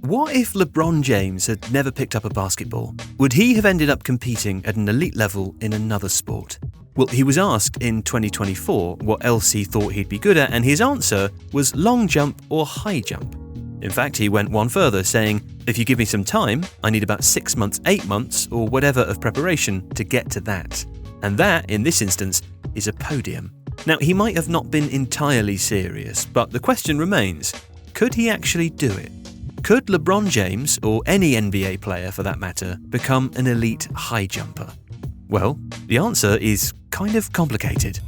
What if LeBron James had never picked up a basketball? Would he have ended up competing at an elite level in another sport? Well, he was asked in 2024 what else he thought he'd be good at, and his answer was long jump or high jump. In fact, he went one further, saying, "If you give me some time, I need about 6 months, 8 months, or whatever of preparation to get to that." And that, in this instance, is a podium. Now, he might have not been entirely serious, but the question remains, could he actually do it? Could LeBron James, or any NBA player for that matter, become an elite high jumper? Well, the answer is kind of complicated.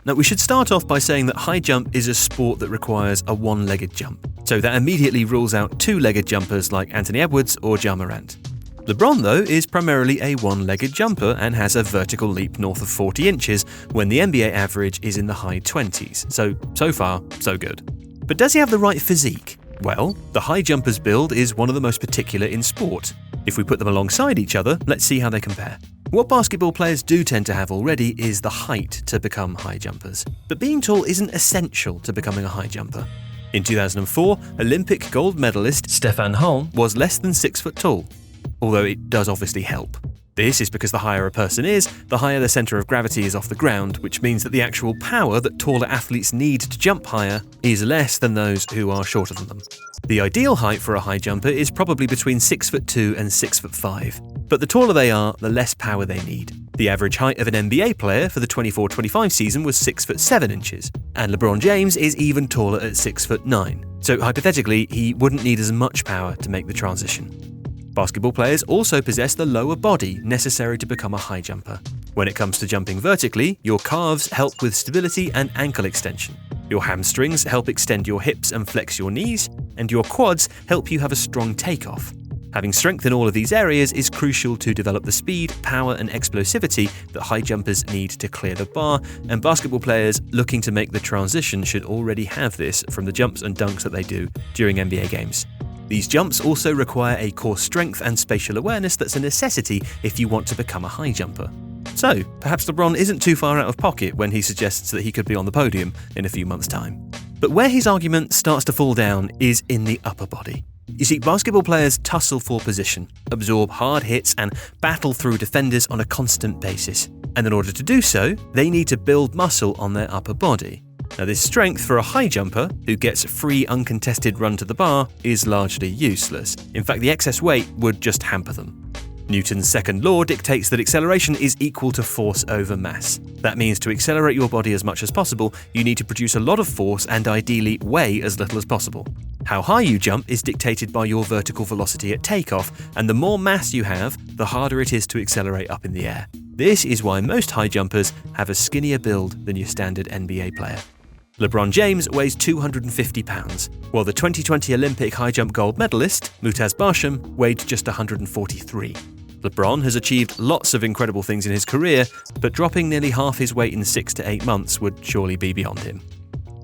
Now, we should start off by saying that high jump is a sport that requires a one-legged jump. So that immediately rules out two-legged jumpers like Anthony Edwards or Ja Morant. LeBron, though, is primarily a one-legged jumper and has a vertical leap north of 40 inches when the NBA average is in the high 20s. So far, so good. But does he have the right physique? Well, the high jumper's build is one of the most particular in sport. If we put them alongside each other, let's see how they compare. What basketball players do tend to have already is the height to become high jumpers. But being tall isn't essential to becoming a high jumper. In 2004, Olympic gold medalist Stefan Holm was less than 6 foot tall, although it does obviously help. This is because the higher a person is, the higher the centre of gravity is off the ground, which means that the actual power that taller athletes need to jump higher is less than those who are shorter than them. The ideal height for a high jumper is probably between 6'2" and 6'5", but the taller they are, the less power they need. The average height of an NBA player for the 24-25 season was 6'7" inches, and LeBron James is even taller at 6'9", so hypothetically he wouldn't need as much power to make the transition. Basketball players also possess the lower body necessary to become a high jumper. When it comes to jumping vertically, your calves help with stability and ankle extension. Your hamstrings help extend your hips and flex your knees, and your quads help you have a strong takeoff. Having strength in all of these areas is crucial to develop the speed, power, and explosivity that high jumpers need to clear the bar, and basketball players looking to make the transition should already have this from the jumps and dunks that they do during NBA games. These jumps also require a core strength and spatial awareness that's a necessity if you want to become a high jumper. So, perhaps LeBron isn't too far out of pocket when he suggests that he could be on the podium in a few months' time. But where his argument starts to fall down is in the upper body. You see, basketball players tussle for position, absorb hard hits, and battle through defenders on a constant basis. And in order to do so, they need to build muscle on their upper body. Now, this strength for a high jumper, who gets a free uncontested run to the bar, is largely useless. In fact, the excess weight would just hamper them. Newton's second law dictates that acceleration is equal to force over mass. That means to accelerate your body as much as possible, you need to produce a lot of force and ideally weigh as little as possible. How high you jump is dictated by your vertical velocity at takeoff, and the more mass you have, the harder it is to accelerate up in the air. This is why most high jumpers have a skinnier build than your standard NBA player. LeBron James weighs 250 pounds, while the 2020 Olympic high jump gold medalist, Mutaz Barsham, weighed just 143. LeBron has achieved lots of incredible things in his career, but dropping nearly half his weight in 6 to 8 months would surely be beyond him.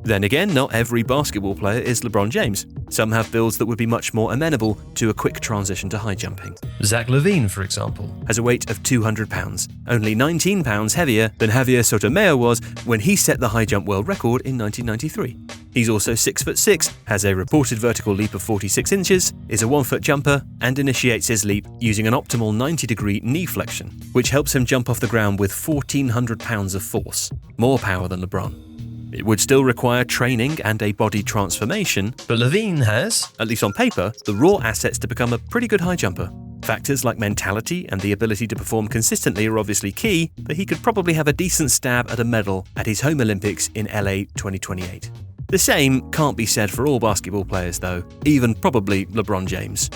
Then again, not every basketball player is LeBron James. Some have builds that would be much more amenable to a quick transition to high jumping. Zach LaVine, for example, has a weight of 200 pounds, only 19 pounds heavier than Javier Sotomayor was when he set the high jump world record in 1993. He's also 6'6", has a reported vertical leap of 46 inches, is a 1-foot jumper, and initiates his leap using an optimal 90-degree knee flexion, which helps him jump off the ground with 1,400 pounds of force, more power than LeBron. It would still require training and a body transformation, but LaVine has, at least on paper, the raw assets to become a pretty good high jumper. Factors like mentality and the ability to perform consistently are obviously key, but he could probably have a decent stab at a medal at his home Olympics in LA 2028. The same can't be said for all basketball players though, even probably LeBron James.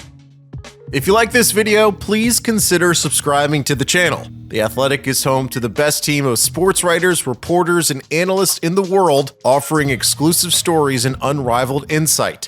If you like this video, please consider subscribing to the channel. The Athletic is home to the best team of sports writers, reporters, and analysts in the world, offering exclusive stories and unrivaled insight.